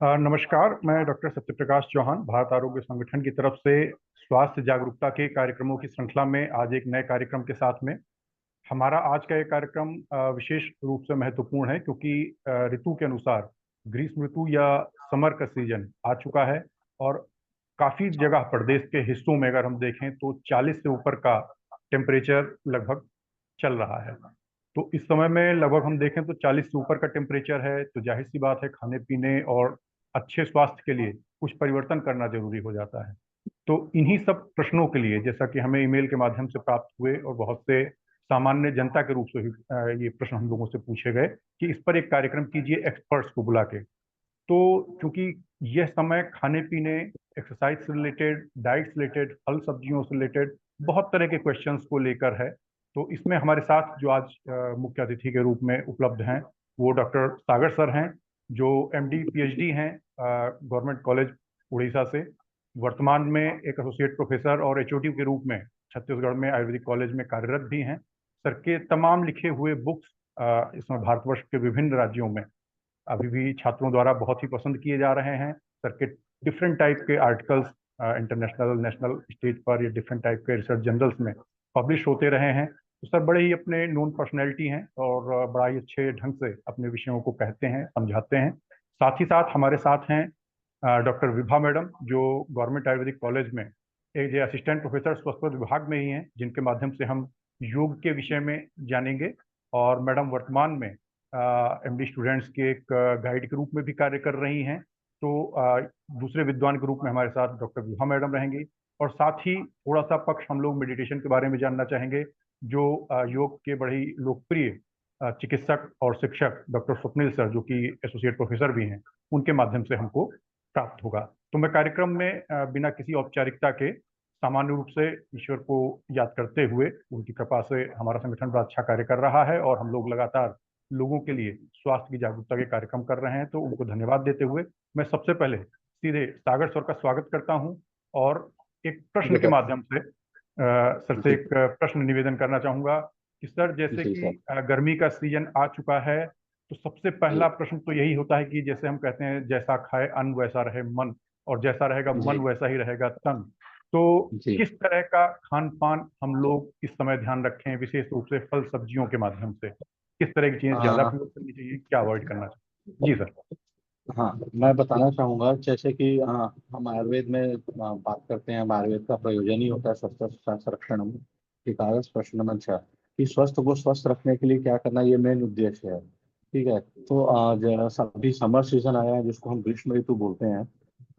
नमस्कार। मैं डॉक्टर सत्यप्रकाश चौहान, भारत आरोग्य संगठन की तरफ से स्वास्थ्य जागरूकता के कार्यक्रमों की श्रृंखला में आज एक नए कार्यक्रम के साथ में। हमारा आज का ये कार्यक्रम विशेष रूप से महत्वपूर्ण है क्योंकि ऋतु के अनुसार ग्रीष्म ऋतु या समर का सीजन आ चुका है और काफ़ी जगह पर देश के हिस्सों में अगर हम देखें तो 40 से ऊपर का टेम्परेचर लगभग चल रहा है। तो इस समय में लगभग हम देखें तो 40 से ऊपर का टेम्परेचर है, तो जाहिर सी बात है खाने पीने और अच्छे स्वास्थ्य के लिए कुछ परिवर्तन करना जरूरी हो जाता है। तो इन्हीं सब प्रश्नों के लिए, जैसा कि हमें ईमेल के माध्यम से प्राप्त हुए और बहुत से सामान्य जनता के रूप से भी ये प्रश्न हम लोगों से पूछे गए कि इस पर एक कार्यक्रम कीजिए एक्सपर्ट्स को बुला के। तो क्योंकि यह समय खाने पीने, एक्सरसाइज से रिलेटेड, डाइट से रिलेटेड, फल सब्जियों से रिलेटेड बहुत तरह के क्वेश्चंस को लेकर है। तो इसमें हमारे साथ जो आज मुख्य अतिथि के रूप में उपलब्ध हैं वो डॉक्टर सागर सर हैं, जो एमडी पीएचडी हैं गवर्नमेंट कॉलेज उड़ीसा से। वर्तमान में एक एसोसिएट प्रोफेसर और एचओडी के रूप में छत्तीसगढ़ में आयुर्वेदिक कॉलेज में कार्यरत भी हैं। सर के तमाम लिखे हुए बुक्स इसमें भारतवर्ष के विभिन्न राज्यों में अभी भी छात्रों द्वारा बहुत ही पसंद किए जा रहे हैं। सर के डिफरेंट टाइप के आर्टिकल्स इंटरनेशनल, नेशनल स्टेज पर या डिफरेंट टाइप के रिसर्च जर्नल्स में पब्लिश होते रहे हैं। तो सर बड़े ही अपने नोन पर्सनैलिटी हैं और बड़ा ही अच्छे ढंग से अपने विषयों को कहते हैं, समझाते हैं। साथ ही साथ हमारे साथ हैं डॉक्टर विभा मैडम, जो गवर्नमेंट आयुर्वेदिक कॉलेज में एक जो असिस्टेंट प्रोफेसर स्वास्थ्य विभाग में ही हैं, जिनके माध्यम से हम योग के विषय में जानेंगे। और मैडम वर्तमान में एमडी स्टूडेंट्स के एक गाइड के रूप में भी कार्य कर रही हैं। तो दूसरे विद्वान के रूप में हमारे साथ डॉक्टर विभा मैडम रहेंगी। और साथ ही थोड़ा सा पक्ष हम लोग मेडिटेशन के बारे में जानना चाहेंगे, जो योग के बड़े ही लोकप्रिय चिकित्सक और शिक्षक डॉक्टर स्वप्निल सर, जो कि एसोसिएट प्रोफेसर भी हैं, उनके माध्यम से हमको प्राप्त होगा। तो मैं कार्यक्रम में बिना किसी औपचारिकता के सामान्य रूप से ईश्वर को याद करते हुए, उनकी कृपा से हमारा संगठन बड़ा अच्छा कार्य कर रहा है और हम लोग लगातार लोगों के लिए स्वास्थ्य की जागरूकता के कार्यक्रम कर रहे हैं, तो उनको धन्यवाद देते हुए मैं सबसे पहले सीधे सागर सर का स्वागत करता हूं और एक प्रश्न के सर। माध्यम से सर से जी एक प्रश्न निवेदन करना चाहूंगा कि सर जैसे जी कि सर। गर्मी का सीजन आ चुका है, तो सबसे पहला जी प्रश्न तो यही होता है कि जैसे हम कहते हैं जैसा खाए अन्न वैसा रहे मन, और जैसा रहेगा मन जी वैसा ही रहेगा तन। तो जी। किस तरह का खान पान हम लोग इस समय ध्यान रखें, विशेष रूप से फल सब्जियों के माध्यम से किस तरह की चीजें ज्यादा आ, प्रयोग करनी चाहिए, क्या अवॉइड करना चाहिए? जी सर। हाँ, मैं बताना चाहूँगा जैसे कि हम आयुर्वेद में बात करते हैं। हम आयुर्वेद का प्रयोजन ही होता है स्वस्थ संरक्षण की कागज प्रश्न नंबर 6 कि स्वस्थ को स्वस्थ रखने के लिए क्या करना, ये मेन उद्देश्य है। ठीक है। तो अभी समर सीजन आया है जिसको हम ग्रीष्म ऋतु बोलते हैं।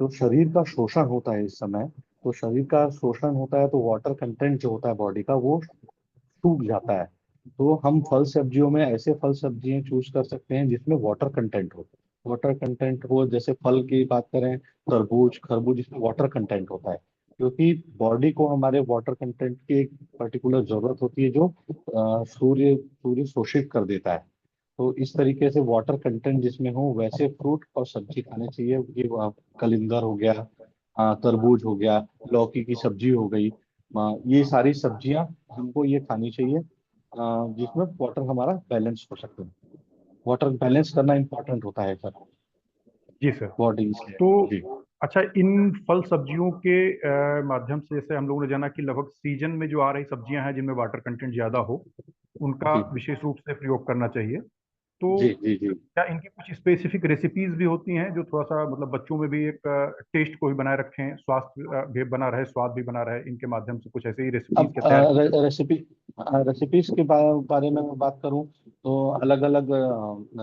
तो शरीर का शोषण होता है इस समय। तो शरीर का शोषण होता है तो वाटर कंटेंट जो होता है बॉडी का वो सूख जाता है। तो हम फल सब्जियों में ऐसे फल सब्जियां चूज कर सकते हैं जिसमें वाटर कंटेंट हो। वाटर कंटेंट हो, जैसे फल की बात करें, तरबूज खरबूज, इसमें वाटर कंटेंट होता है। क्योंकि बॉडी को हमारे वाटर कंटेंट की एक पर्टिकुलर जरूरत होती है जो सूर्य सूर्य शोषित कर देता है। तो इस तरीके से वाटर कंटेंट जिसमें हो वैसे फ्रूट और सब्जी खाने चाहिए। ये कलिंदर हो गया, तरबूज हो गया, लौकी की सब्जी हो गई। ये सारी सब्जियां हमको ये खानी चाहिए जिसमें वाटर हमारा बैलेंस हो सके। वाटर बैलेंस करना इंपॉर्टेंट होता है सर, जी सर। बॉडी इसलिए। तो जी अच्छा, इन फल सब्जियों के माध्यम से जैसे हम लोगों ने जाना कि लगभग सीजन में जो आ रही सब्जियां हैं जिनमें वाटर कंटेंट ज्यादा हो, उनका जी विशेष रूप से प्रयोग करना चाहिए। तो जी जी जी। क्या इनकी कुछ स्पेसिफिक रेसिपीज भी होती हैं जो थोड़ा सा मतलब बच्चों में भी एक टेस्ट को भी बनाए रखें, स्वास्थ्य भी बना रहे, स्वाद भी बना रहे, इनके माध्यम से कुछ ऐसे ही रेसिपीज अब के तैयार की जाती रेसिपी रेसिपीज के बारे में मैं बात करूं तो अलग अलग,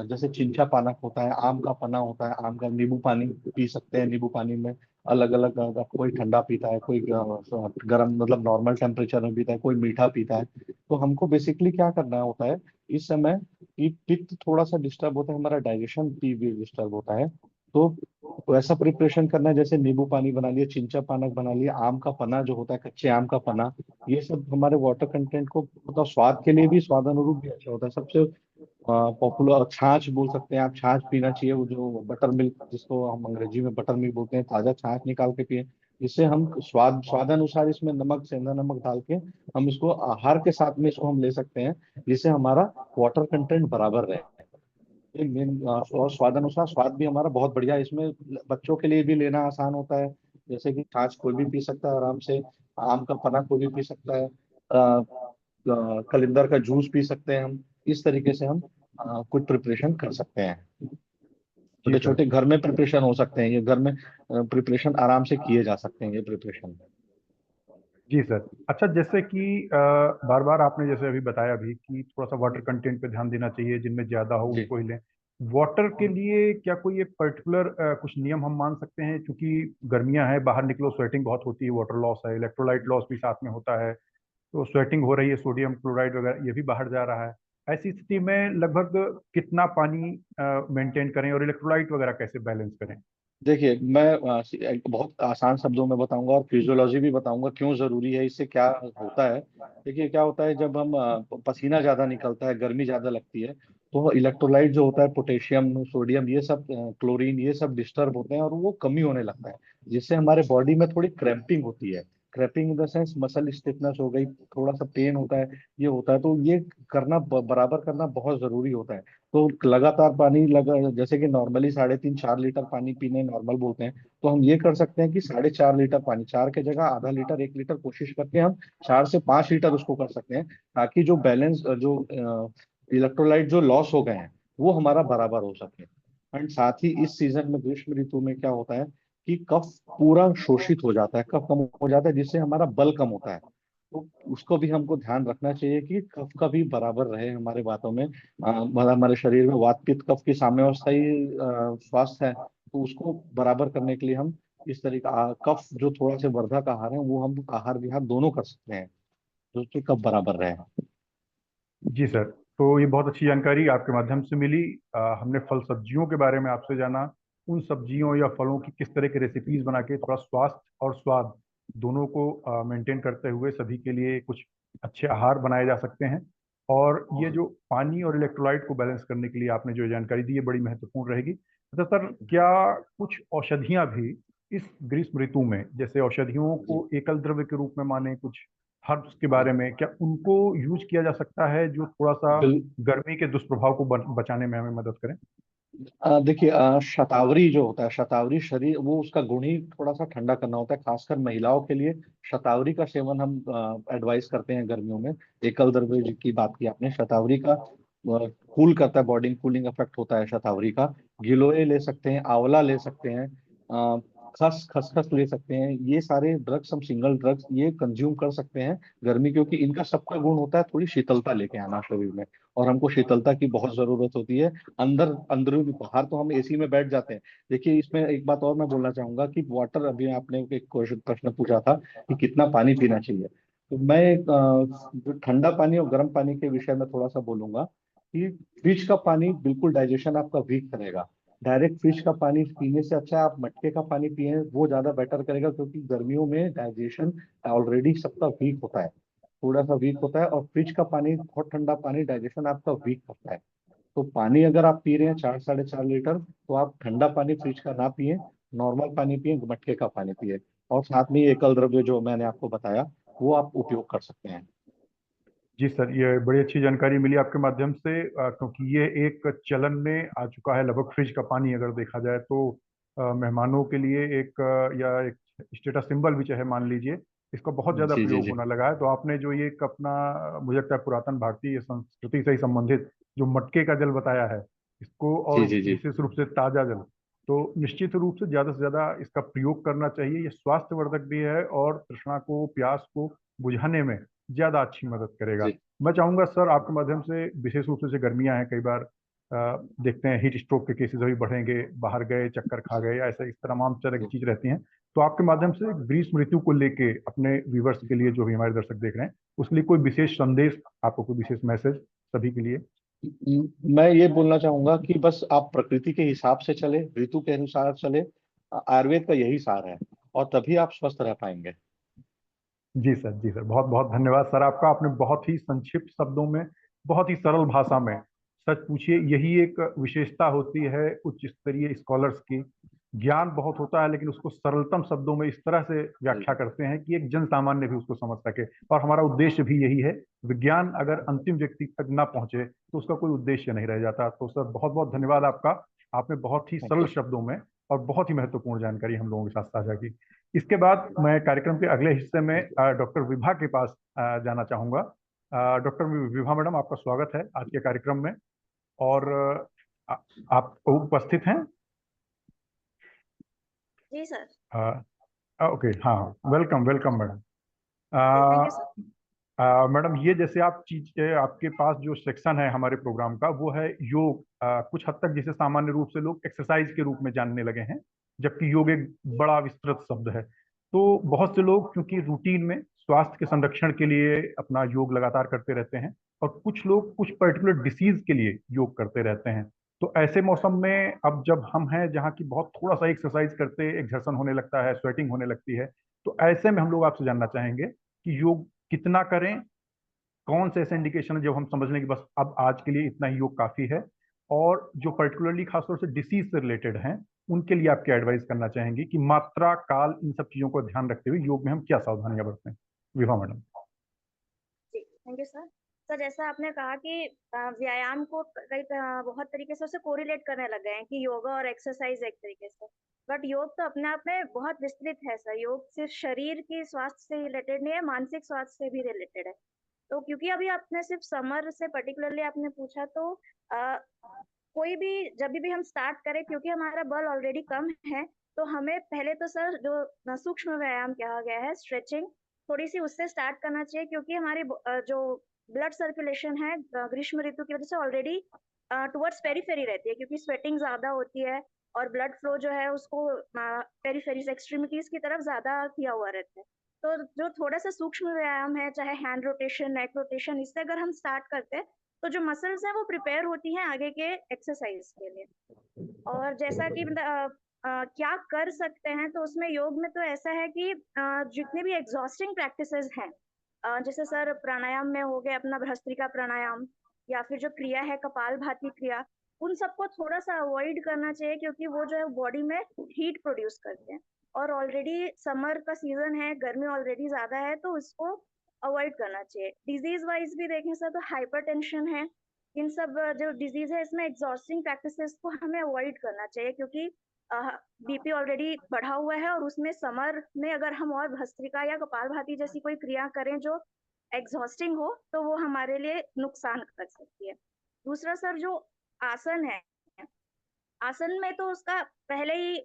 जैसे चिंचा पानक होता है, आम का पन्ना होता है, आम का नींबू पानी पी सकते हैं। नींबू पानी में अलग अलग, कोई ठंडा पीता है, कोई गर्म मतलब नॉर्मल टेम्परेचर में पीता है, कोई मीठा पीता है। तो हमको बेसिकली क्या करना होता है इस समय कि पित्त थोड़ा सा डिस्टर्ब होता है, हमारा डाइजेशन भी डिस्टर्ब होता है। तो वैसा प्रिपरेशन करना है, जैसे नींबू पानी बना लिया, चिंचा पानक बना लिया, आम का पन्ना जो होता है, कच्चे आम का पन्ना। ये सब हमारे वाटर कंटेंट को मतलब स्वाद के लिए भी, स्वाद अनुरूप भी अच्छा होता है। सबसे पॉपुलर छाछ बोल सकते हैं आप, छाछ पीना चाहिए। वो जो बटर मिल्क जिसको हम अंग्रेजी में बटर मिल्क बोलते हैं, ताजा छाछ निकाल के पिए। जिससे हम स्वादानुसार इसमें नमक, सेंधा नमक डाल के हम इसको आहार के साथ में इसको हम ले सकते हैं, जिससे हमारा वाटर कंटेंट बराबर रहे। एक मेन और स्वाद अनुसार स्वाद भी हमारा बहुत बढ़िया है। इसमें बच्चों के लिए भी लेना आसान होता है। जैसे कि छाछ कोई भी पी सकता है आराम से, आम का पन्ना कोई भी पी सकता है, कलिंदर का जूस पी सकते हैं हम। इस तरीके से हम कुछ प्रिपरेशन कर सकते हैं। जी छोटे सर। छोटे घर में प्रिपरेशन हो सकते हैं, ये घर में प्रिपरेशन आराम से किए जा सकते हैं ये प्रिपरेशन। जी सर। अच्छा, जैसे कि बार बार आपने जैसे अभी बताया भी कि थोड़ा सा वाटर कंटेंट पे ध्यान देना चाहिए, जिनमें ज़्यादा हो जी। उनको ही लें। वाटर के लिए क्या कोई एक पर्टिकुलर कुछ नियम हम मान सकते हैं? क्योंकि गर्मियां हैं, बाहर निकलो, स्वेटिंग बहुत होती है, वाटर लॉस है, इलेक्ट्रोलाइट लॉस भी साथ में होता है, तो स्वेटिंग हो रही है, सोडियम क्लोराइड वगैरह ये भी बाहर जा रहा है। ऐसी स्थिति में लगभग कितना पानी मेंटेन करें और इलेक्ट्रोलाइट वगैरह कैसे बैलेंस करें? देखिए मैं एक बहुत आसान शब्दों में बताऊंगा और फिजियोलॉजी भी बताऊंगा क्यों जरूरी है, इससे क्या होता है। देखिए क्या होता है जब हम पसीना ज्यादा निकलता है, गर्मी ज्यादा लगती है, तो इलेक्ट्रोलाइट जो होता है, पोटेशियम, सोडियम, ये सब, क्लोरीन, ये सब डिस्टर्ब होते हैं और वो कमी होने लगता है, जिससे हमारे बॉडी में थोड़ी क्रैम्पिंग होती है। Cramping in the sense muscle stiffness हो गई, थोड़ा सा पेन होता है, ये होता है। तो ये करना बराबर करना बहुत जरूरी होता है। तो लगातार पानी लगा, जैसे कि नॉर्मली 3.5 4 लीटर पानी पीने नॉर्मल बोलते हैं, तो हम ये कर सकते हैं कि 4.5 लीटर पानी, 4 के जगह आधा लीटर 1 लीटर कोशिश करके हम 4 से 5 लीटर उसको कर सकते हैं, ताकि जो बैलेंस, जो इलेक्ट्रोलाइट जो लॉस हो गए हैं, वो हमारा बराबर हो सके। एंड साथ ही इस सीजन में, ग्रीष्म ऋतु में क्या होता है कि कफ पूरा शोषित हो जाता है, कफ कम हो जाता है, जिससे हमारा बल कम होता है। तो उसको भी हमको ध्यान रखना चाहिए कि कफ का भी बराबर रहे हमारे बातों में। मतलब हमारे शरीर में वात पित्त कफ की साम्यावस्था ही स्वास्थ्य है, तो उसको बराबर करने के लिए हम इस तरीके कफ जो थोड़ा से वर्धक आहार है, वो हम आहार विहार दोनों कर सकते हैं, जो कि कफ बराबर रहे। जी सर। तो ये बहुत अच्छी जानकारी आपके माध्यम से मिली। हमने फल सब्जियों के बारे में आपसे जाना, उन सब्जियों या फलों की किस तरह की रेसिपीज बना के थोड़ा स्वास्थ्य और स्वाद दोनों को मेंटेन करते हुए सभी के लिए कुछ अच्छे आहार बनाए जा सकते हैं। और ये जो पानी और इलेक्ट्रोलाइट को बैलेंस करने के लिए आपने जो जानकारी दी, ये बड़ी महत्वपूर्ण रहेगी। अच्छा सर, क्या कुछ औषधियां भी इस ग्रीष्म ऋतु में, जैसे औषधियों जी। को एकल द्रव्य के रूप में माने, कुछ हर्ब्स के बारे में, क्या उनको यूज किया जा सकता है जो थोड़ा सा बिल गर्मी के दुष्प्रभाव को बचाने में हमें मदद करें? देखिए शतावरी जो होता है, शतावरी शरीर, वो उसका गुण ही थोड़ा सा ठंडा करना होता है, खासकर महिलाओं के लिए शतावरी का सेवन हम एडवाइस करते हैं गर्मियों में। एकल द्रव्य की बात की आपने, शतावरी का कूल करता है, बॉडी कूलिंग इफेक्ट होता है शतावरी का। गिलोय ले सकते हैं, आंवला ले सकते हैं, अ, खसखस ले सकते हैं। ये सारे ड्रग्स, हम सिंगल ड्रग्स ये कंज्यूम कर सकते हैं गर्मी, क्योंकि इनका सबका गुण होता है थोड़ी शीतलता लेके आना शरीर में, और हमको शीतलता की बहुत जरूरत होती है। अंदरूनी, बाहर तो हम एसी में बैठ जाते हैं। देखिए इसमें एक बात और मैं बोलना चाहूंगा कि वाटर, अभी आपने एक क्वेश्चन प्रश्न पूछा था कि कितना पानी पीना चाहिए, तो मैं जो ठंडा पानी और गर्म पानी के विषय में थोड़ा सा बोलूंगा कि फ्रिज का पानी बिल्कुल डाइजेशन आपका वीक करेगा। डायरेक्ट फ्रिज का पानी पीने से अच्छा है आप मटके का पानी पिए, वो ज्यादा बेटर करेगा, क्योंकि गर्मियों में डाइजेशन ऑलरेडी सबका वीक होता है, थोड़ा सा वीक होता है, और फ्रिज का पानी, बहुत ठंडा पानी, डाइजेशन आपका वीक करता है। तो पानी अगर आप पी रहे हैं 4 साढ़े 4 लीटर, तो आप ठंडा पानी फ्रिज का ना पिए, नॉर्मल पानी पिए, मटके का पानी पिए। और साथ में ये एकल द्रव्य जो मैंने आपको बताया, वो आप उपयोग कर सकते हैं। जी सर, ये बड़ी अच्छी जानकारी मिली आपके माध्यम से, क्योंकि ये एक चलन में आ चुका है लगभग। फ्रिज का पानी अगर देखा जाए तो मेहमानों के लिए एक या एक स्टेटस सिंबल भी चाहे मान लीजिए, इसका बहुत ज़्यादा जी जी प्रयोग जी होना लगा है। तो आपने जो ये एक अपना, मुझे लगता है पुरातन भारतीय संस्कृति से ही संबंधित जो मटके का जल बताया है, इसको, जी और जी जी विशेष रूप से ताज़ा जल, तो निश्चित रूप से ज़्यादा इसका प्रयोग करना चाहिए। ये स्वास्थ्यवर्धक भी है और तृष्णा को, प्यास को बुझाने में ज़्यादा अच्छी मदद करेगा। जी मैं चाहूंगा सर आपके माध्यम से, विशेष रूप से जैसे गर्मियां हैं, कई बार देखते हैं हीट स्ट्रोक के केसेस अभी बढ़ेंगे, बाहर गए, चक्कर खा गए, ऐसा इस तमाम तरह की जी। चीज रहती हैं। तो आपके माध्यम से ग्रीष्म ऋतु को लेके अपने व्यूवर्स के लिए, जो भी हमारे दर्शक देख रहे हैं, उसके लिए कोई विशेष संदेश, आपको कोई विशेष मैसेज सभी के लिए? मैं ये बोलना चाहूंगा कि बस आप प्रकृति के हिसाब से चले, ऋतु के अनुसार चले, आयुर्वेद का यही सार है, और तभी आप स्वस्थ रह पाएंगे। जी सर, जी सर, बहुत बहुत धन्यवाद सर आपका। आपने बहुत ही संक्षिप्त शब्दों में, बहुत ही सरल भाषा में, सच पूछिए यही एक विशेषता होती है उच्च स्तरीय स्कॉलर्स की, ज्ञान बहुत होता है, लेकिन उसको सरलतम शब्दों में इस तरह से व्याख्या करते हैं कि एक जन सामान्य भी उसको समझ सके। और हमारा उद्देश्य भी यही है। विज्ञान अगर अंतिम व्यक्ति तक ना पहुंचे तो उसका कोई उद्देश्य नहीं रह जाता। तो सर बहुत बहुत धन्यवाद आपका। आपने बहुत ही थैंक सरल यू। शब्दों में और बहुत ही महत्वपूर्ण जानकारी हम लोगों के साथ साझा की। इसके बाद मैं कार्यक्रम के अगले हिस्से में डॉक्टर विभा के पास जाना चाहूंगा। डॉक्टर विभा मैडम, आपका स्वागत है आज के कार्यक्रम में। और आ, आप उपस्थित हैं? जी सर। ओके, हाँ, welcome welcome madam. Thank you sir. Madam, ये जैसे आप चीज आपके पास जो सेक्शन है हमारे प्रोग्राम का, वो है योग। कुछ हद तक जिसे सामान्य रूप से लोग एक्सरसाइज के रूप में जानने लगे हैं, जबकि योग एक बड़ा विस्तृत शब्द है। तो बहुत से लोग क्योंकि रूटीन में स्वास्थ्य के संरक्षण के लिए अपना योग लगातार करते रहते हैं, और कुछ लोग कुछ पर्टिकुलर डिसीज के लिए योग करते रहते हैं। तो ऐसे मौसम में अब जब हम हैं जहाँ की बहुत थोड़ा सा एक्सरसाइज करते एक्सर्शन होने लगता है, स्वेटिंग होने लगती है, तो ऐसे में हम लोग आपसे जानना चाहेंगे कि योग कितना करें, कौन से ऐसे इंडिकेशन है जब हम समझ लें कि बस अब आज के लिए इतना ही योग काफी है, और जो पर्टिकुलरली खासतौर से डिसीज से रिलेटेड हैं उनके लिए आप क्या एडवाइस करना चाहेंगे कि मात्रा काल इन सब चीजों को ध्यान रखते हुए योग में हम क्या सावधानियां बरतें? विभा मैडम। जी थैंक यू सर। सर जैसा आपने कहा कि व्यायाम को बहुत तरीके से उसे कोरिलेट करने लग गए हैं कि योगा और एक्सरसाइज एक तरीके से। बट योग तो अपने आप में बहुत विस्तृत है सर। योग सिर्फ शरीर की स्वास्थ्य से रिलेटेड नहीं है, मानसिक स्वास्थ्य से भी रिलेटेड है। तो क्योंकि अभी आपने सिर्फ समर से पर्टिकुलरली आपने पूछा, तो आ, कोई भी जब भी हम स्टार्ट करें, क्योंकि हमारा बल ऑलरेडी कम है, तो हमें पहले तो सर जो सूक्ष्म व्यायाम कहा गया है, स्ट्रेचिंग, थोड़ी सी उससे स्टार्ट करना चाहिए। क्योंकि हमारी जो ब्लड सर्कुलेशन है ग्रीष्म ऋतु की वजह से ऑलरेडी टुवर्ड्स पेरीफेरी रहती है, क्योंकि स्वेटिंग ज्यादा होती है और ब्लड फ्लो जो है उसको पेरीफेरीज एक्सट्रीमिटीज की तरफ ज्यादा किया हुआ रहता है। तो जो थोड़ा सा सूक्ष्म व्यायाम है, चाहे हैंड रोटेशन, नेक रोटेशन, इससे अगर हम स्टार्ट करते हैं तो जो मसल्स हैं वो प्रिपेयर होती हैं आगे के एक्सरसाइज के लिए। और जैसा कि क्या कर सकते हैं, तो उसमें योग में तो ऐसा है कि जितने भी एग्जॉस्टिंग प्रैक्टिसेस हैं, जैसे सर प्राणायाम में हो गया अपना भस्त्रिका प्राणायाम, या फिर जो क्रिया है कपालभाति क्रिया, उन सबको थोड़ा सा अवॉइड करना चाहिए, क्योंकि वो जो है बॉडी में हीट प्रोड्यूस करते हैं। और ऑलरेडी समर का सीजन है, गर्मी ऑलरेडी ज्यादा है, तो उसको अवॉइड करना चाहिए। डिजीज वाइज भी देखें सर तो हाइपरटेंशन है, इन सब जो डिजीज है इसमें एग्जॉस्टिंग प्रैक्टिसेस को हमें अवॉइड करना चाहिए, क्योंकि बीपी ऑलरेडी बढ़ा हुआ है, और उसमें समर में अगर हम और भस्त्रिका या कपालभाति जैसी कोई क्रिया करें जो एग्जॉस्टिंग हो, तो वो हमारे लिए नुकसान कर सकती है। दूसरा सर जो आसन है, आसन में तो उसका पहले ही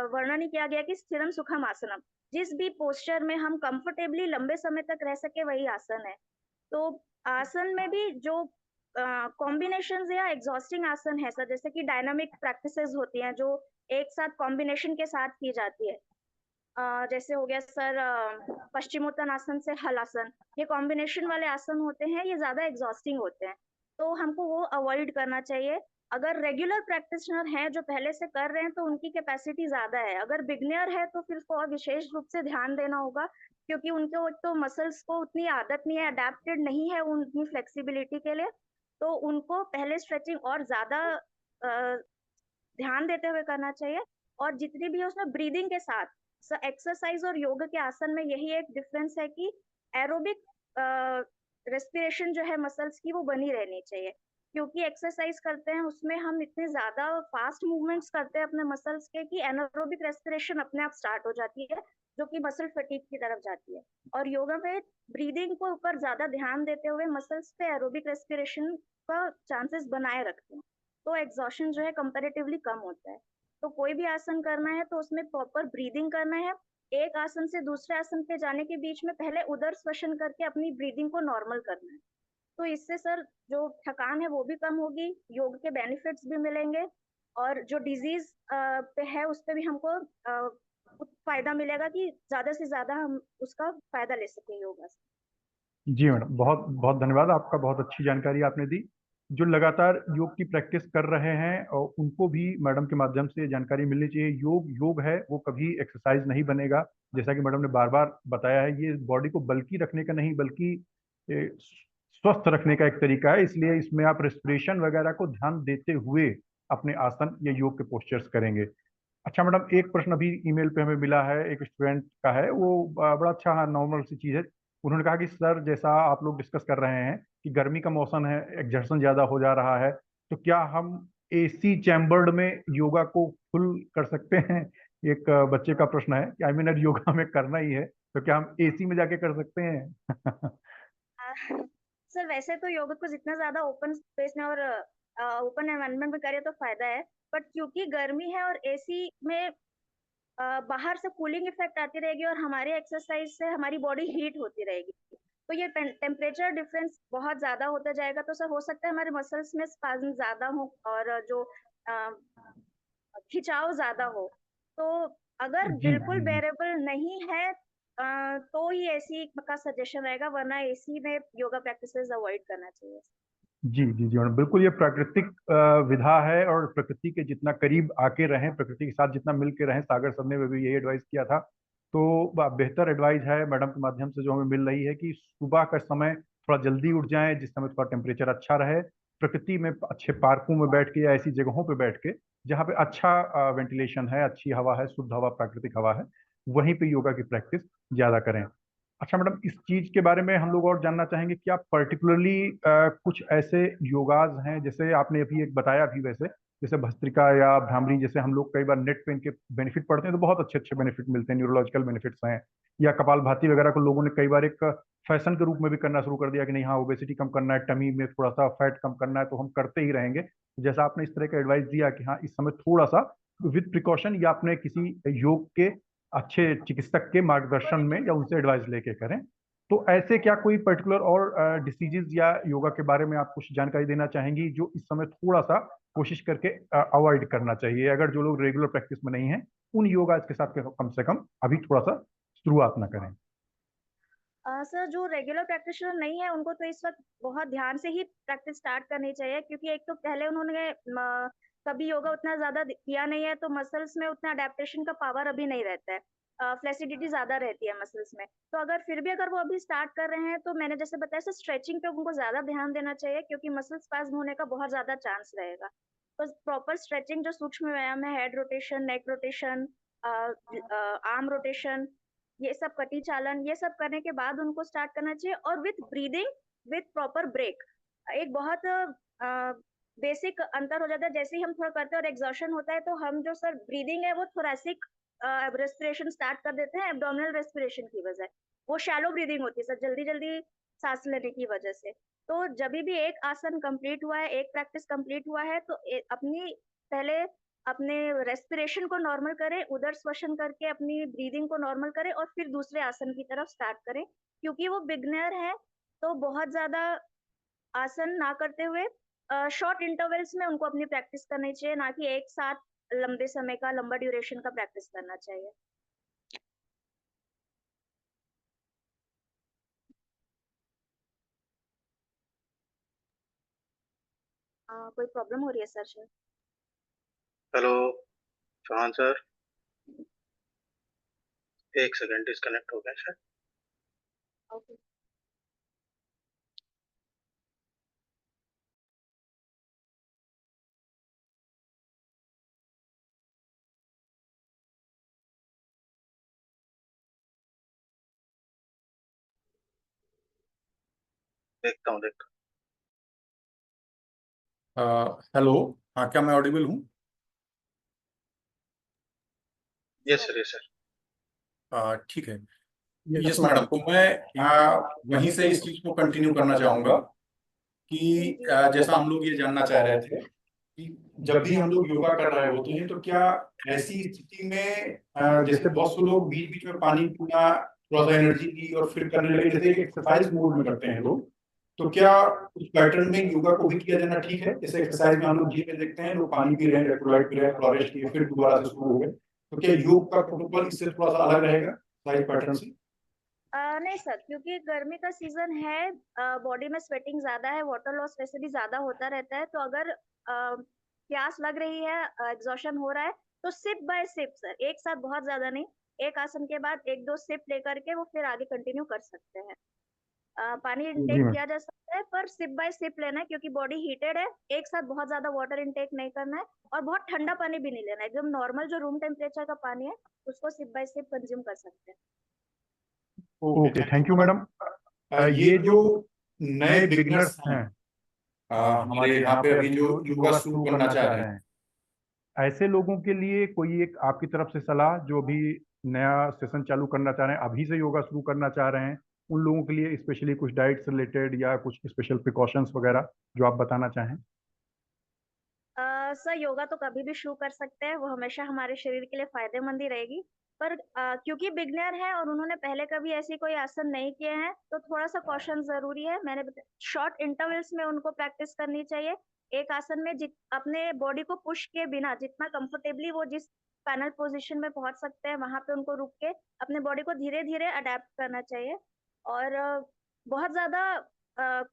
वर्णन ही किया गया कि स्थिरम सुखम आसनम। जिस भी पोस्चर में हम कंफर्टेबली लंबे समय तक रह सके वही आसन है। तो आसन में भी जो कॉम्बिनेशन या एग्जॉस्टिंग आसन है सर, जैसे कि डायनामिक प्रैक्टिसेस होती हैं जो एक साथ कॉम्बिनेशन के साथ की जाती है। जैसे हो गया सर पश्चिमोत्तानासन से हलासन, ये कॉम्बिनेशन वाले आसन होते हैं, ये ज्यादा एग्जॉस्टिंग होते हैं, तो हमको वो अवॉइड करना चाहिए। अगर रेगुलर प्रैक्टिशनर हैं जो पहले से कर रहे हैं तो उनकी कैपेसिटी ज्यादा है। अगर बिगनर है तो फिर उसको और विशेष रूप से ध्यान देना होगा, क्योंकि उनको तो मसल्स को उतनी आदत नहीं है, अडेप्टेड नहीं है उतनी फ्लेक्सिबिलिटी के लिए। तो उनको पहले स्ट्रेचिंग और ज्यादा ध्यान देते हुए करना चाहिए। और जितनी भी है उसमें ब्रीदिंग के साथ एक्सरसाइज और योगा के आसन में यही एक डिफरेंस है कि एरोबिक रेस्पिरेशन जो है मसल्स की वो बनी रहनी चाहिए। क्योंकि एक्सरसाइज करते हैं उसमें हम इतने ज्यादा फास्ट मूवमेंट्स करते हैं अपने मसल्स के कि एनारोबिक रेस्पिरेशन अपने आप स्टार्ट हो जाती है, जो कि मसल फटीग की तरफ जाती है। और योगा में ब्रीदिंग को ऊपर ज्यादा ध्यान देते हुए मसल्स पे एरोबिक रेस्पिरेशन का चांसेस बनाए रखते हैं, तो एग्जॉशन जो है कंपैरेटिवली कम होता है। तो कोई भी आसन करना है तो उसमें प्रॉपर ब्रीदिंग करना है। एक आसन से दूसरे आसन पे जाने के बीच में पहले उदर श्वसन करके अपनी ब्रीदिंग को नॉर्मल करना है। तो इससे सर जो थकान है वो भी कम होगी, योग के बेनिफिट्स भी मिलेंगे, और जो डिजीज पे है उस पे भी हमको फायदा मिलेगा कि ज्यादा से ज्यादा हम उसका फायदा ले सकें योगा से। जी मैडम, बहुत बहुत धन्यवाद आपका। बहुत अच्छी जानकारी आपने दी। जो लगातार योग की प्रैक्टिस कर रहे हैं और उनको भी मैडम के माध्यम से जानकारी मिलनी चाहिए। योग योग है, वो कभी एक्सरसाइज नहीं बनेगा। जैसा कि मैडम ने बार बार बताया है, ये बॉडी को बल्कि रखने का नहीं बल्कि स्वस्थ रखने का एक तरीका है। इसलिए इसमें आप रेस्पिरेशन वगैरह को ध्यान देते हुए अपने आसन या योग के पोस्चर्स करेंगे। अच्छा मैडम, एक प्रश्न अभी ईमेल पे हमें मिला है, एक स्टूडेंट का है, वो बड़ा अच्छा नॉर्मल सी चीज़ है। उन्होंने कहा कि सर, जैसा आप लोग डिस्कस कर रहे हैं कि गर्मी का मौसम है, एक्सर्शन ज़्यादा हो जा रहा है, तो क्या हम एसी चैम्बर्ड में योगा को फुल कर सकते हैं? एक बच्चे का प्रश्न है कि आई मीन योगा में करना ही है, तो क्या हम एसी में जाके कर सकते हैं? सर वैसे तो योगा को जितना ज्यादा ओपन स्पेस में और ओपन एनवायरनमेंट में करे तो फायदा है, बट क्योंकि गर्मी है और एसी में बाहर से कूलिंग इफेक्ट आती रहेगी और हमारी एक्सरसाइज से हमारी बॉडी हीट होती रहेगी, तो ये टेम्परेचर डिफरेंस बहुत ज्यादा होता जाएगा, तो सर हो सकता है हमारे मसल्स में स्पाज्म ज्यादा हो और जो खिंचाव ज्यादा हो। तो अगर जी बिल्कुल जी जी बेरेबल नहीं है तो ही एसी का सजेशन रहेगा, वरना एसी में योगा प्रैक्टिसेस अवॉइड करना चाहिए। जी जी जी मैडम, बिल्कुल ये प्राकृतिक विधा है, और प्रकृति के जितना करीब आके रहें, प्रकृति के साथ जितना मिल के रहें, सागर सर ने भी यही एडवाइस किया था। तो बेहतर एडवाइस है मैडम के माध्यम से जो हमें मिल रही है कि सुबह का समय थोड़ा जल्दी उठ जाएं, जिस समय थोड़ा टेम्परेचर अच्छा रहे, प्रकृति में अच्छे पार्कों में बैठ के या ऐसी जगहों पे बैठ के जहाँ पे अच्छा वेंटिलेशन है, अच्छी हवा है, शुद्ध हवा, प्राकृतिक हवा है, वहीं पे योगा की प्रैक्टिस ज्यादा करें। अच्छा मैडम, इस चीज के बारे में हम लोग और जानना चाहेंगे कि आप पर्टिकुलरली कुछ ऐसे योगाज हैं, जैसे आपने अभी एक बताया भी, वैसे जैसे भस्त्रिका या भ्रामरी, जैसे हम लोग कई बार नेट पे इनके बेनिफिट पढ़ते हैं तो बहुत अच्छे अच्छे बेनिफिट मिलते हैं, न्यूरोलॉजिकल बेनिफिट्स हैं, या कपालभाति वगैरह को लोगों ने कई बार एक फैशन के रूप में भी करना शुरू कर दिया कि नहीं, हाँ ओबेसिटी कम करना है, टमी में थोड़ा सा फैट कम करना है, तो हम करते ही रहेंगे। जैसा आपने इस तरह का एडवाइस दिया कि हाँ इस समय थोड़ा सा विद प्रिकॉशन या अपने किसी योग के अच्छे चिकित्सक के मार्गदर्शन में या उनसे एडवाइस लेके करें, तो ऐसे क्या कोई पर्टिकुलर और डिसीजेज या योगा के बारे में आप कुछ जानकारी देना चाहेंगी जो इस समय थोड़ा सा कोशिश करके अवॉइड करना चाहिए, अगर जो लोग रेगुलर प्रैक्टिस में नहीं हैं उन योगा के साथ कम से कम अभी थोड़ा सा शुरुआत ना करें? सर जो रेगुलर प्रैक्टिशनर नहीं है उनको तो इस वक्त बहुत ध्यान से ही प्रैक्टिस स्टार्ट करनी चाहिए, क्योंकि एक तो पहले उन्होंने कभी योगा उतना ज्यादा किया नहीं है, तो मसल्स में उतना अडेप्टेशन का पावर अभी नहीं रहता है, फ्लेक्सिबिलिटी ज्यादा रहती है मसल्स में। तो अगर फिर भी अगर वो अभी स्टार्ट कर रहे हैं तो मैंने जैसे बताया सर, स्ट्रेचिंग पे उनको ज्यादा ध्यान देना चाहिए, क्योंकि मसल स्पैज्म होने का बहुत ज्यादा चांस रहेगा। तो प्रॉपर स्ट्रेचिंग जो सूक्ष्म व्यायाम है, head rotation, neck rotation, arm rotation, ये सब कटी चालन, ये सब करने के बाद उनको स्टार्ट करना चाहिए, और with breathing, with proper break. एक बहुत बेसिक अंतर हो जाता है, जैसे ही हम थोड़ा करते हैं और एग्जॉशन होता है, तो हम जो सर ब्रीदिंग है वो थोरेसिक रेस्पिरेशन स्टार्ट कर देते हैं एब्डोमिनल रेस्पिरेशन की वजह। वो शैलो ब्रीदिंग होती है सर, जल्दी जल्दी सांस लेने की वजह से। तो जब भी एक आसन कंप्लीट हुआ है, एक प्रैक्टिस कंप्लीट हुआ है, तो अपनी पहले अपने रेस्पिरेशन को नॉर्मल करें, उदर श्वसन करके अपनी ब्रीदिंग को नॉर्मल करें, और फिर दूसरे आसन की तरफ स्टार्ट करें। क्योंकि वो बिगनर है, तो बहुत ज्यादा आसन ना करते हुए शॉर्ट इंटरवल्स में उनको अपनी प्रैक्टिस करनी चाहिए, ना कि एक साथ लंबे समय का, लंबा ड्यूरेशन का प्रैक्टिस करना चाहिए। कोई प्रॉब्लम हो रही है सर? हेलो चौहान सर, एक सेकंड, डिस्कनेक्ट हो गया शायद। ओके। देखता हूँ। हेलो। हाँ, क्या मैं ऑडिबल हूँ? Yes sir, yes sir. ठीक है। यस मैडम, तो मैं यहाँ वहीं से इस चीज को कंटिन्यू करना चाहूंगा कि जैसा हम लोग ये जानना चाह रहे थे कि जब भी हम लोग योगा कर रहे होते हैं तो क्या ऐसी स्थिति में जैसे बहुत से लोग बीच बीच में पानी पीना, थोड़ा सा एनर्जी की और फिर करने लगे, जैसे एक एक्सरसाइज मोड में करते हैं लोग, तो क्या उस पैटर्न में योगा को भी किया जाना ठीक है? जैसे एक्सरसाइज में हम लोग जिम में देखते हैं लोग पानी पी रहे हैं, इलेक्ट्रोलाइट पी रहे हैं, फ्लोरेस्ट किए, फिर दोबारा से शुरू हो गए, तो क्या योग का प्रोटोकॉल इससे थोड़ा सा अलग रहेगा एक्सरसाइज पैटर्न से? नहीं सर, क्योंकि गर्मी का सीजन है, बॉडी में स्वेटिंग ज्यादा है, वाटर लॉस वैसे भी ज्यादा होता रहता है, तो अगर प्यास लग रही है, एग्जॉशन हो रहा है, तो सिप बाय सिप सर, एक साथ बहुत ज्यादा नहीं, एक आसन के बाद एक दो सिप लेकर के वो फिर आगे कंटिन्यू कर सकते हैं। पानी जी इंटेक मैम। किया जा सकता है, पर सिप बाय सिप लेना है क्योंकि बॉडी हीटेड है। एक साथ बहुत ज्यादा वाटर इंटेक नहीं करना है और बहुत ठंडा पानी भी नहीं लेना है। एकदम नॉर्मल जो रूम टेम्परेचर का पानी है उसको सिप बाय सिप कंज्यूम कर सकते हैं। Okay, thank you madam. ये जो नए बिगनर्स हैं हमारे यहाँ पे अभी जो योगा शुरू करना चाह रहे हैं, ऐसे लोगों के लिए कोई एक आपकी तरफ से सलाह, जो भी नया सेशन चालू करना चाह रहे हैं, अभी से योगा शुरू करना चाह रहे हैं, उन लोगों के लिए स्पेशली कुछ डाइट से रिलेटेड या कुछ स्पेशल प्रिकॉशंस वगैरह जो आप बताना चाहें? सर योगा तो कभी भी शुरू कर सकते हैं, वो हमेशा हमारे शरीर के लिए फायदेमंद ही रहेगी। पर क्योंकि बिगनर है और उन्होंने पहले कभी ऐसी कोई आसन नहीं किए हैं, तो थोड़ा सा कॉशन जरूरी है। शॉर्ट इंटरवल्स में उनको प्रैक्टिस करनी चाहिए। एक आसन में अपने बॉडी को पुश किए बिना जितना कंफर्टेबली वो जिस पैनल पोजीशन में पहुंच सकते हैं, वहां पे उनको रुक के अपने बॉडी को धीरे धीरे अडेप्ट करना चाहिए। और बहुत ज्यादा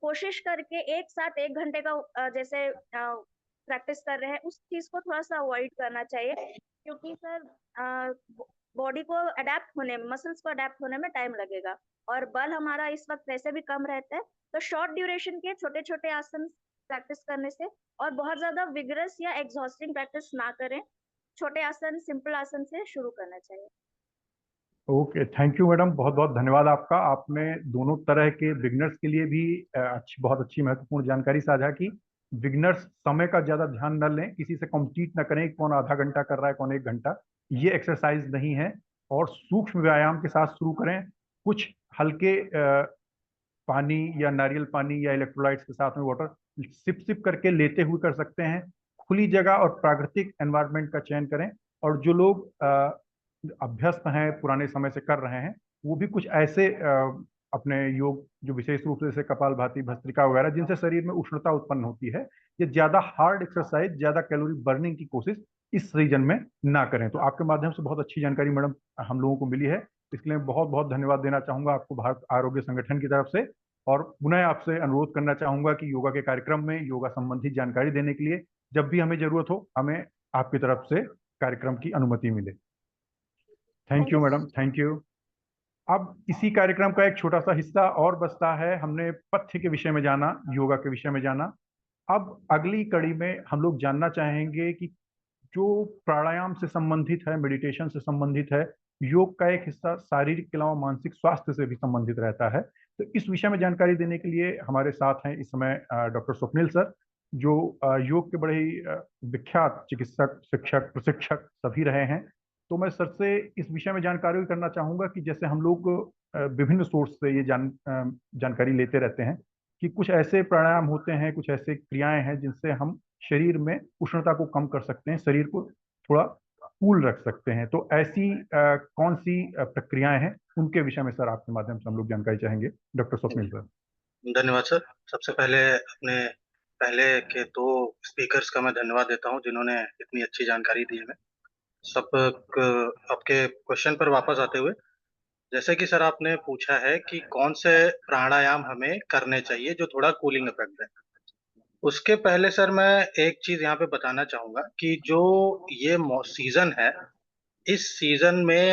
कोशिश करके एक साथ 1 घंटे का जैसे प्रैक्टिस कर रहे हैं, उस चीज को थोड़ा सा अवॉइड करना चाहिए, क्योंकि सर बॉडी को अडेप्ट होने में, मसल्स को अडेप्ट होने में टाइम लगेगा और बल हमारा इस वक्त वैसे भी कम रहता है। तो शॉर्ट ड्यूरेशन के छोटे छोटे आसन प्रैक्टिस करने से और बहुत ज्यादा विगरस या एग्जॉस्टिंग प्रैक्टिस ना करें, छोटे आसन, सिंपल आसन से शुरू करना चाहिए। ओके, थैंक यू मैडम, बहुत बहुत धन्यवाद आपका। आपने दोनों तरह के बिगनर्स के लिए भी बहुत अच्छी महत्वपूर्ण जानकारी साझा की। बिगनर्स समय का ज़्यादा ध्यान न लें, किसी से कॉम्पीट न करें कौन आधा घंटा कर रहा है कौन 1 घंटा, ये एक्सरसाइज नहीं है। और सूक्ष्म व्यायाम के साथ शुरू करें, कुछ हल्के पानी या नारियल पानी या इलेक्ट्रोलाइट्स के साथ में वाटर सिप सिप करके लेते हुए कर सकते हैं। खुली जगह और प्राकृतिक एनवायरनमेंट का चयन करें। और जो लोग अभ्यस्त हैं, पुराने समय से कर रहे हैं, वो भी कुछ ऐसे अपने योग जो विशेष रूप से जैसे कपालभाति, भस्त्रिका वगैरह, जिनसे शरीर में उष्णता उत्पन्न होती है, ये ज्यादा हार्ड एक्सरसाइज, ज्यादा कैलोरी बर्निंग की कोशिश इस सीजन में ना करें। तो आपके माध्यम से बहुत अच्छी जानकारी मैडम हम लोगों को मिली है, इसलिए बहुत बहुत धन्यवाद देना चाहूंगा आपको भारत आरोग्य संगठन की तरफ से। और पुनः आपसे अनुरोध करना चाहूंगा कि योगा के कार्यक्रम में योगा संबंधी जानकारी देने के लिए जब भी हमें जरूरत हो, हमें आपकी तरफ से कार्यक्रम की अनुमति मिले। Thank you madam, thank you. अब इसी कार्यक्रम का एक छोटा सा हिस्सा और बचता है। हमने पथ्य के विषय में जाना, योगा के विषय में जाना। अब अगली कड़ी में हम लोग जानना चाहेंगे कि जो प्राणायाम से संबंधित है, मेडिटेशन से संबंधित है, योग का एक हिस्सा शारीरिक के अलावा मानसिक स्वास्थ्य से भी संबंधित रहता है। तो इस विषय में जानकारी देने के लिए हमारे साथ हैं इस समय डॉक्टर स्वप्निल सर, जो योग के बड़े ही विख्यात चिकित्सक, शिक्षक, प्रशिक्षक सभी रहे हैं। तो मैं सर से इस विषय में जानकारी करना चाहूँगा कि जैसे हम लोग विभिन्न सोर्स से ये जानकारी लेते रहते हैं कि कुछ ऐसे प्राणायाम होते हैं, कुछ ऐसे क्रियाएं हैं जिनसे हम शरीर में उष्णता को कम कर सकते हैं, शरीर को थोड़ा कूल रख सकते हैं। तो ऐसी कौन सी प्रक्रियाएं हैं, उनके विषय में सर आपके माध्यम से हम लोग जानकारी चाहेंगे। Doctor Swapnil sir. धन्यवाद सर। सबसे पहले अपने पहले के 2 स्पीकर्स का मैं धन्यवाद देता हूं जिन्होंने इतनी अच्छी जानकारी दी हमें। आपके क्वेश्चन पर वापस आते हुए, जैसे कि सर आपने पूछा है कि कौन से प्राणायाम हमें करने चाहिए जो थोड़ा कूलिंग इफेक्ट दें। उसके पहले सर मैं एक चीज यहाँ पे बताना चाहूंगा कि जो ये सीजन है, इस सीजन में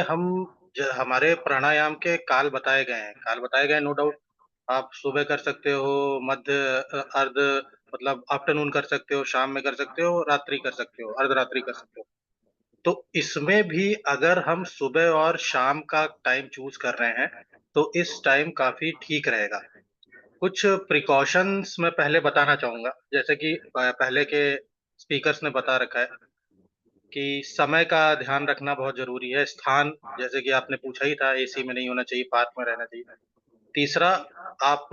हमारे प्राणायाम के काल बताए गए हैं, नो डाउट। आप सुबह कर सकते हो, मध्य अर्ध मतलब आफ्टरनून कर सकते हो, शाम में कर सकते हो, रात्रि कर सकते हो, अर्धरात्रि कर सकते हो। तो इसमें भी अगर हम सुबह और शाम का टाइम चूज कर रहे हैं, तो इस टाइम काफी ठीक रहेगा। कुछ प्रिकॉशंस मैं पहले बताना चाहूंगा, जैसे कि पहले के स्पीकर्स ने बता रखा है कि समय का ध्यान रखना बहुत जरूरी है। स्थान, जैसे कि आपने पूछा ही था, एसी में नहीं होना चाहिए, पार्क में रहना चाहिए। तीसरा, आप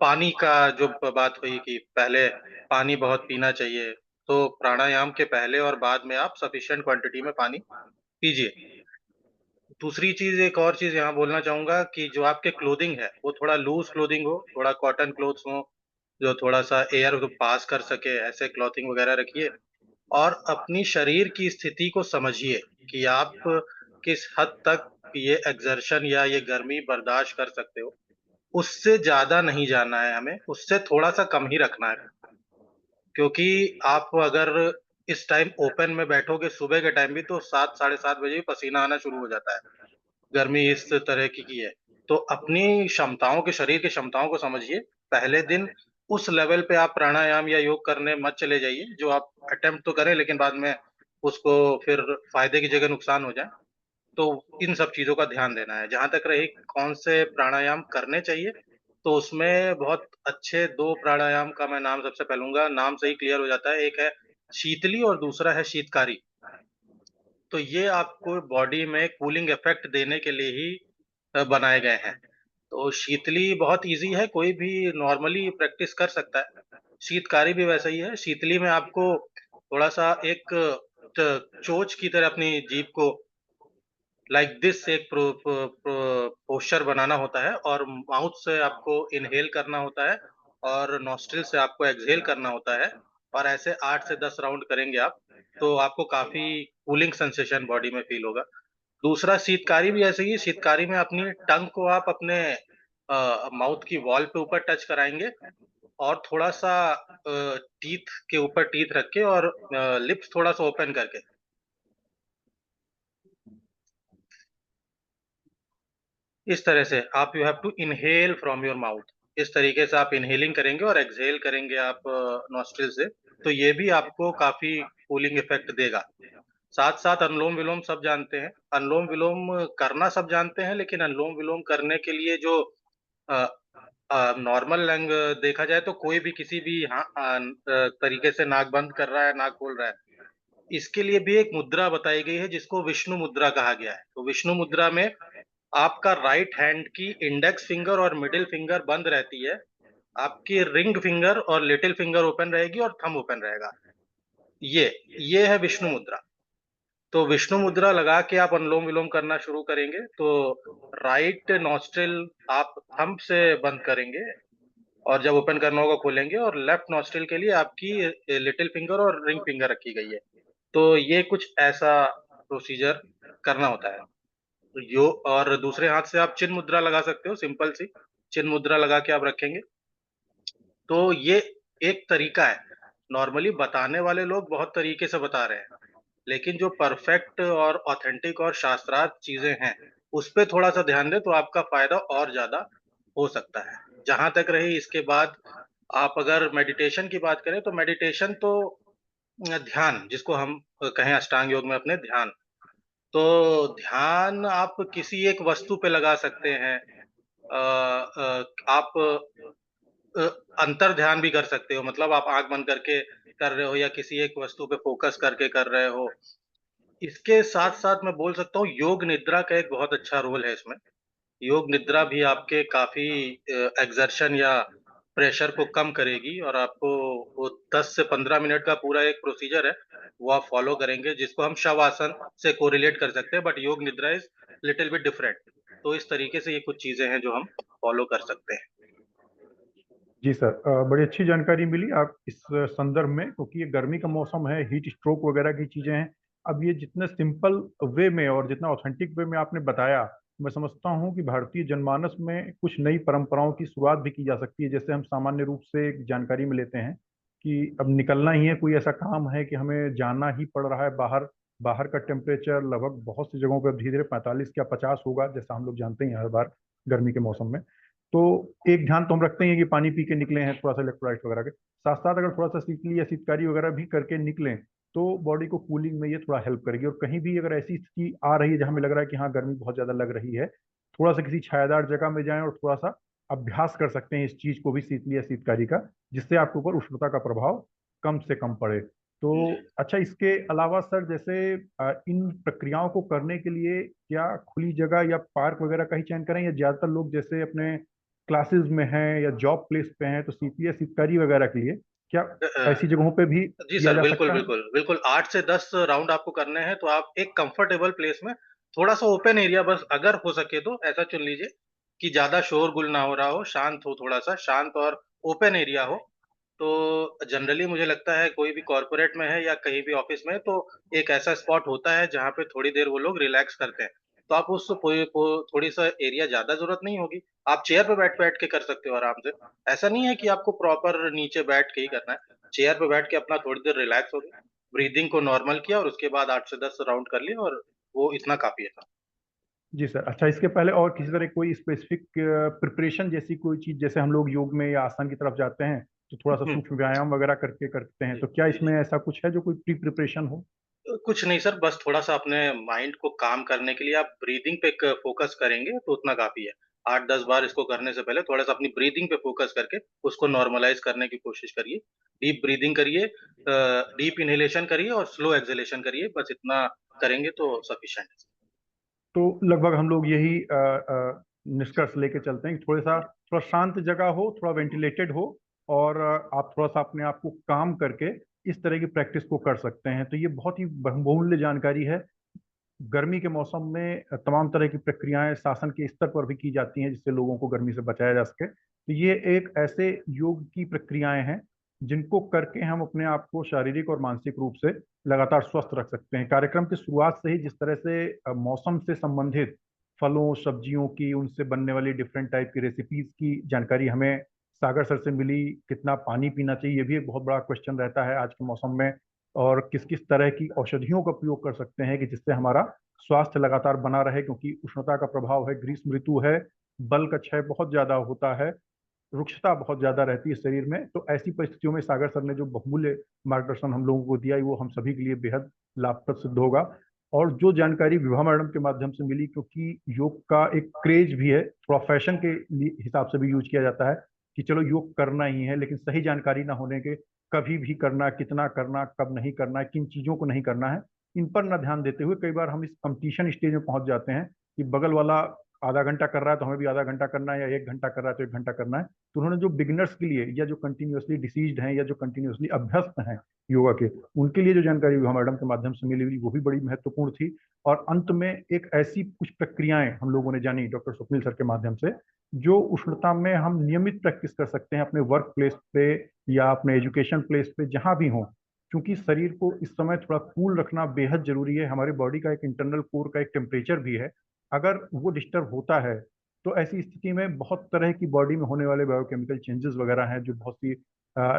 पानी का जो बात हुई कि पहले पानी बहुत पीना चाहिए, तो प्राणायाम के पहले और बाद में आप सफिशिएंट क्वांटिटी में पानी पीजिए। दूसरी चीज, एक और चीज यहाँ बोलना चाहूंगा कि जो आपके क्लोथिंग है वो थोड़ा लूज क्लोथिंग हो, थोड़ा कॉटन क्लोथ्स हो जो थोड़ा सा एयर पास कर सके, ऐसे क्लॉथिंग वगैरह रखिए। और अपनी शरीर की स्थिति को समझिए कि आप किस हद तक ये एक्सर्शन या ये गर्मी बर्दाश्त कर सकते हो। उससे ज्यादा नहीं जाना है हमें, उससे थोड़ा सा कम ही रखना है। क्योंकि आप अगर इस टाइम ओपन में बैठोगे सुबह के टाइम भी, तो 7 साढ़े 7 बजे भी पसीना आना शुरू हो जाता है। गर्मी इस तरह की है। तो अपनी क्षमताओं के, शरीर की क्षमताओं को समझिए। पहले दिन उस लेवल पे आप प्राणायाम या योग करने मत चले जाइए जो आप अटेम्प्ट तो करें लेकिन बाद में उसको फिर फायदे की जगह नुकसान हो जाए। तो इन सब चीजों का ध्यान देना है। जहां तक रही कौन से प्राणायाम करने चाहिए, तो उसमें बहुत अच्छे 2 प्राणायाम का मैं नाम सबसे पहले लूंगा, नाम से ही क्लियर हो जाता है। एक है शीतली और दूसरा है शीतकारी। तो ये आपको बॉडी में कूलिंग इफेक्ट देने के लिए ही बनाए गए हैं। तो शीतली बहुत इजी है, कोई भी नॉर्मली प्रैक्टिस कर सकता है। शीतकारी भी वैसा ही है। शीतली में आपको थोड़ा सा एक चोंच की तरह अपनी जीभ को लाइक दिस एक पोस्चर बनाना होता है और माउथ से आपको इनहेल करना होता है और नॉस्ट्रिल से आपको एक्सहेल करना होता है और ऐसे 8 से 10 राउंड करेंगे आप, तो आपको काफी कूलिंग सेंसेशन बॉडी में फील होगा। दूसरा शीतकारी भी ऐसे ही, शीतकारी में अपनी टंग को आप अपने माउथ की वॉल पे ऊपर टच कराएंगे और थोड़ा सा टीथ के ऊपर टीथ रख के और लिप्स थोड़ा सा ओपन करके इस तरह से आप you have to inhale from your mouth. इस तरीके से आप इनहेलिंग करेंगे और एक्सहेल करेंगे आप नॉस्ट्रिल से, तो ये भी आपको काफी कूलिंग इफेक्ट देगा। साथ साथ अनुलोम विलोम सब जानते हैं। अनुलोम विलोम करना सब जानते हैं, लेकिन अनुलोम विलोम करने के लिए जो नॉर्मल लैंग देखा जाए तो कोई भी किसी भी तरीके से नाक बंद कर रहा है, नाक खोल रहा है, इसके लिए भी एक मुद्रा बताई गई है जिसको विष्णु मुद्रा कहा गया है। तो विष्णु मुद्रा में आपका राइट हैंड की इंडेक्स फिंगर और मिडिल फिंगर बंद रहती है, आपकी रिंग फिंगर और लिटिल फिंगर ओपन रहेगी और थंब ओपन रहेगा। ये है विष्णु मुद्रा। तो विष्णु मुद्रा लगा के आप अनुलोम विलोम करना शुरू करेंगे तो राइट नॉस्ट्रिल आप थंब से बंद करेंगे और जब ओपन करना होगा खोलेंगे, और लेफ्ट नॉस्ट्रिल के लिए आपकी लिटिल फिंगर और रिंग फिंगर रखी गई है। तो ये कुछ ऐसा प्रोसीजर करना होता है। यो और दूसरे हाथ से आप चिन्ह मुद्रा लगा सकते हो, सिंपल सी चिन्ह मुद्रा लगा के आप रखेंगे। तो ये एक तरीका है। नॉर्मली बताने वाले लोग बहुत तरीके से बता रहे हैं, लेकिन जो परफेक्ट और ऑथेंटिक और शास्त्रार्थ चीजें हैं, उस पे थोड़ा सा ध्यान दें तो आपका फायदा और ज्यादा हो सकता है। जहां तक रही इसके बाद, आप अगर मेडिटेशन की बात करें तो मेडिटेशन तो ध्यान जिसको हम कहें अष्टांग योग में अपने ध्यान, तो ध्यान आप किसी एक वस्तु पे लगा सकते हैं। आप अंतर ध्यान भी कर सकते हो, मतलब आप आंख बंद करके कर रहे हो या किसी एक वस्तु पे फोकस करके कर रहे हो। इसके साथ साथ मैं बोल सकता हूँ योग निद्रा का एक बहुत अच्छा रोल है इसमें। योग निद्रा भी आपके काफी एक्सर्शन या प्रेशर को कम करेगी और आपको वो 10 से 15 मिनट का पूरा एक प्रोसीजर है, वो आप फॉलो करेंगे जिसको हम शवासन से कोरिलेट कर सकते हैं, बट योग निद्रा इज लिटिल बिट डिफरेंट। तो इस तरीके से ये कुछ चीजें हैं जो हम फॉलो कर सकते हैं। जी सर, बड़ी अच्छी जानकारी मिली आप इस संदर्भ में, क्योंकि ये गर्मी का मौसम है, हीट स्ट्रोक वगैरह की चीज़ें हैं। अब ये जितने सिंपल वे में और जितना ऑथेंटिक वे में आपने बताया, मैं समझता हूँ कि भारतीय जनमानस में कुछ नई परंपराओं की शुरुआत भी की जा सकती है। जैसे हम सामान्य रूप से एक जानकारी में लेते हैं कि अब निकलना ही है, कोई ऐसा काम है कि हमें जाना ही पड़ रहा है बाहर। बाहर का टेम्परेचर लगभग बहुत सी जगहों पर धीरे धीरे 45 या 50 होगा, जैसा हम लोग जानते हैं हर बार गर्मी के मौसम में। तो एक ध्यान तो हम रखते हैं कि पानी पी के निकले हैं, थोड़ा सा इलेक्ट्रोलाइट वगैरह के साथ साथ अगर थोड़ा सा शीतली या शीतकारी वगैरह भी करके निकलें तो बॉडी को कूलिंग में ये थोड़ा हेल्प करेगी। और कहीं भी अगर ऐसी स्थिति आ रही है जहां हमें लग रहा है कि हाँ गर्मी बहुत ज्यादा लग रही है, थोड़ा सा किसी छायादार जगह में जाएं और थोड़ा सा अभ्यास कर सकते हैं इस चीज को भी, शीतली या शीतकारी का, जिससे आपके ऊपर उष्णता का प्रभाव कम से कम पड़े। तो अच्छा, इसके अलावा सर जैसे इन प्रक्रियाओं को करने के लिए क्या खुली जगह या पार्क वगैरह का ही चयन करें, या ज्यादातर लोग जैसे अपने क्लासेस में हैं या जॉब प्लेस पे हैं तो शीतली या शीतकारी वगैरह के लिए क्या ऐसी जगहों पे भी जी किया सर, जा बिल्कुल सकता है? बिल्कुल बिल्कुल 8 से 10 राउंड आपको करने हैं तो आप एक कंफर्टेबल प्लेस में, थोड़ा सा ओपन एरिया, बस अगर हो सके तो ऐसा चुन लीजिए कि ज्यादा शोरगुल ना हो रहा हो, शांत हो, थोड़ा सा शांत और ओपन एरिया हो। तो जनरली मुझे लगता है कोई भी कॉर्पोरेट में है या कहीं भी ऑफिस में है तो एक ऐसा स्पॉट होता है जहाँ पे थोड़ी देर वो लोग रिलैक्स करते हैं। तो आप उस थोड़ी सा एरिया, ज्यादा जरूरत नहीं होगी, आप चेयर पे बैठ बैठ के कर सकते हो आराम से। ऐसा नहीं है कि आपको प्रॉपर नीचे बैठ के ही करना है। चेयर पे बैठ के अपना थोड़ी देर रिलैक्स हो गए, ब्रीदिंग को नॉर्मल किया और उसके बाद 8 से 10 राउंड कर लिए और वो इतना काफी है। जी सर। अच्छा, इसके पहले और किसी तरह कोई स्पेसिफिक प्रिपरेशन जैसी कोई चीज, जैसे हम लोग योग में या आसन की तरफ जाते हैं तो थोड़ा सा सूक्ष्म व्यायाम वगैरह करके करते हैं, जी तो क्या जी इसमें जी ऐसा कुछ है जो कोई प्री प्रिपरेशन हो? कुछ नहीं सर, बस थोड़ा-सा अपने माइंड को काम करने के लिए आप ब्रीथिंग पे क फ़ोकस करेंगे तो उतना काफ़ी है। 8-10 बार इसको करने से पहले थोड़ा-सा अपनी ब्रीथिंग पे फ़ोकस करके उसको नॉर्मलाइज़ करने की कोशिश करिए। डीप ब्रीथिंग करिए, डीप इन्हेलेशन करिए और स्लो एक्सहेलेशन करिए, बस इतना करेंगे तो सफिशिएंट है। तो लगभग हम लोग यही निष्कर्ष लेके चलते हैं कि थोड़ा शांत जगह हो, थोड़ा वेंटिलेटेड हो, और आप थोड़ा सा अपने आप को काम करके इस तरह की प्रैक्टिस को कर सकते हैं। तो ये बहुत ही बहुमूल्य जानकारी है। गर्मी के मौसम में तमाम तरह की प्रक्रियाएं शासन के स्तर पर भी की जाती हैं जिससे लोगों को गर्मी से बचाया जा सके। तो ये एक ऐसे योग की प्रक्रियाएं हैं जिनको करके हम अपने आप को शारीरिक और मानसिक रूप से लगातार स्वस्थ रख सकते हैं। कार्यक्रम की शुरुआत से ही जिस तरह से मौसम से संबंधित फलों सब्जियों की, उनसे बनने वाली डिफरेंट टाइप की रेसिपीज की जानकारी हमें सागर सर से मिली, कितना पानी पीना चाहिए ये भी एक बहुत बड़ा क्वेश्चन रहता है आज के मौसम में, और किस किस तरह की औषधियों का प्रयोग कर सकते हैं कि जिससे हमारा स्वास्थ्य लगातार बना रहे, क्योंकि उष्णता का प्रभाव है, ग्रीष्म ऋतु है, बल का क्षय बहुत ज्यादा होता है, रुक्षता बहुत ज्यादा रहती है शरीर में। तो ऐसी परिस्थितियों में सागर सर ने जो बहुमूल्य मार्गदर्शन हम लोगों को दिया है वो हम सभी के लिए बेहद लाभप्रद सिद्ध होगा। और जो जानकारी विभा मैडम के माध्यम से मिली, क्योंकि योग का एक क्रेज भी है, थोड़ा फैशन के हिसाब से भी यूज किया जाता है कि चलो योग करना ही है, लेकिन सही जानकारी ना होने के कभी भी करना, कितना करना, कब नहीं करना, किन चीजों को नहीं करना है, इन पर ना ध्यान देते हुए कई बार हम इस कंपटीशन स्टेज में पहुंच जाते हैं कि बगल वाला आधा घंटा कर रहा है तो हमें भी आधा घंटा करना है, या 1 घंटा कर रहा है तो 1 घंटा करना है। तो उन्होंने जो बिगिनर्स के लिए या जो कंटिन्यूअसली डिसीज्ड हैं या जो कंटिन्यूअसली अभ्यस्त हैं योगा के, उनके लिए जो जानकारी मैडम के माध्यम से मिली हुई वो भी बड़ी महत्वपूर्ण थी। और अंत में एक ऐसी कुछ प्रक्रियाएं हम लोगों ने जानी डॉक्टर स्वप्निल सर के माध्यम से, जो उष्णता में हम नियमित प्रैक्टिस कर सकते हैं अपने वर्क प्लेस पे या अपने एजुकेशन प्लेस पे, जहां भी हों। क्योंकि शरीर को इस समय थोड़ा कूल रखना बेहद जरूरी है। हमारी बॉडी का एक इंटरनल कोर का एक टेम्परेचर भी है, अगर वो डिस्टर्ब होता है तो ऐसी स्थिति में बहुत तरह की बॉडी में होने वाले बायोकेमिकल चेंजेस वगैरह हैं, जो बहुत सी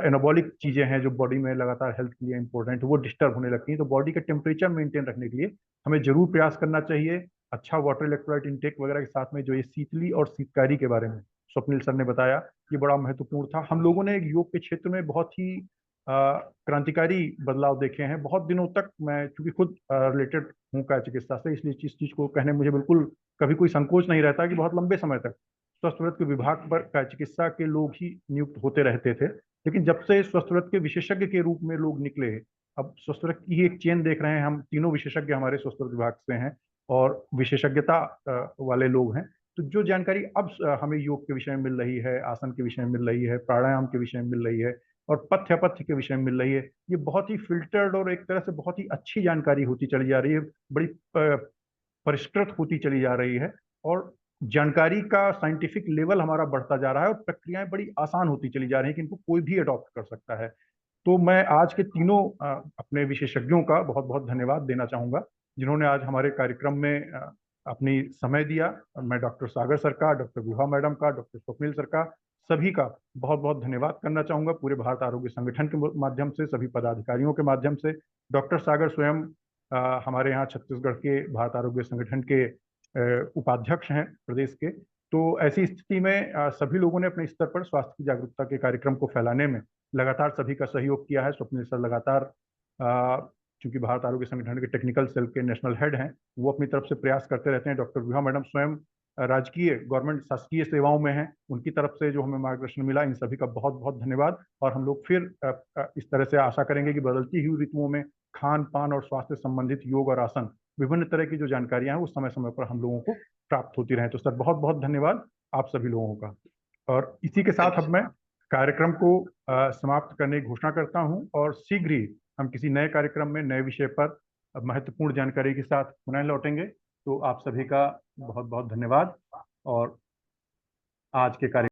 एनाबॉलिक चीजें हैं जो बॉडी में लगातार हेल्थ के लिए इंपॉर्टेंट है, वो डिस्टर्ब होने लगती हैं। तो बॉडी का टेम्परेचर मेंटेन रखने के लिए हमें जरूर प्रयास करना चाहिए। अच्छा वाटर इलेक्ट्रोलाइट इंटेक वगैरह के साथ में जो ये शीतली और शीतकारी के बारे में स्वप्निल सर ने बताया, ये बड़ा महत्वपूर्ण था। हम लोगों ने योग के क्षेत्र में बहुत ही क्रांतिकारी बदलाव देखे हैं। बहुत दिनों तक मैं चूंकि खुद रिलेटेड हूँ काय चिकित्सा से, इसलिए इस चीज को कहने में मुझे बिल्कुल कभी कोई संकोच नहीं रहता कि बहुत लंबे समय तक स्वस्थ व्रत के विभाग पर काय चिकित्सा के लोग ही नियुक्त होते रहते थे। लेकिन जब से स्वस्थ व्रत के विशेषज्ञ के रूप में लोग निकले, अब स्वस्थ व्रत की ही एक चेन देख रहे हैं हम, तीनों विशेषज्ञ हमारे स्वस्थ व्रत विभाग से हैं और विशेषज्ञता वाले लोग हैं। तो जो जानकारी अब हमें योग के विषय में मिल रही है, आसन के विषय में मिल रही है, प्राणायाम के विषय में मिल रही है और पथ्य अपथ्य के विषय में मिल रही है, ये बहुत ही फिल्टर्ड और एक तरह से बहुत ही अच्छी जानकारी होती चली जा रही है, बड़ी परिष्कृत होती चली जा रही है, और जानकारी का साइंटिफिक लेवल हमारा बढ़ता जा रहा है और प्रक्रियाएं बड़ी आसान होती चली जा रही हैं कि इनको कोई भी अडॉप्ट कर सकता है। तो मैं आज के तीनों अपने विशेषज्ञों का बहुत बहुत धन्यवाद देना चाहूंगा जिन्होंने आज हमारे कार्यक्रम में अपनी समय दिया। मैं डॉक्टर सागर सर का, डॉक्टर विभा मैडम का, डॉक्टर स्वप्निल सर का, सभी का बहुत बहुत धन्यवाद करना चाहूंगा। पूरे भारत आरोग्य संगठन के माध्यम से, सभी पदाधिकारियों के माध्यम से, डॉक्टर सागर स्वयं हमारे यहाँ छत्तीसगढ़ के भारत आरोग्य संगठन के उपाध्यक्ष हैं प्रदेश के। तो ऐसी स्थिति में सभी लोगों ने अपने स्तर पर स्वास्थ्य की जागरूकता के कार्यक्रम को फैलाने में लगातार सभी का सहयोग किया है। स्वप्निल सर लगातार चूंकि भारत आरोग्य संगठन के टेक्निकल सेल के नेशनल हेड हैं, वो अपनी तरफ से प्रयास करते रहते हैं। डॉक्टर विभा मैडम स्वयं राजकीय गवर्नमेंट शासकीय सेवाओं में हैं, उनकी तरफ से जो हमें मार्गदर्शन मिला, इन सभी का बहुत बहुत धन्यवाद। और हम लोग फिर इस तरह से आशा करेंगे कि बदलती हुई ऋतुओं में खान पान और स्वास्थ्य संबंधित योग और आसन, विभिन्न तरह की जो जानकारियां हैं वो समय समय पर हम लोगों को प्राप्त होती रहे। तो सर बहुत बहुत धन्यवाद आप सभी लोगों का। और इसी के साथ अब मैं कार्यक्रम को समाप्त करने की घोषणा करता हूं और शीघ्र ही हम किसी नए कार्यक्रम में नए विषय पर महत्वपूर्ण जानकारी के साथ पुनः लौटेंगे। तो आप सभी का बहुत बहुत धन्यवाद और आज के कार्यक्रम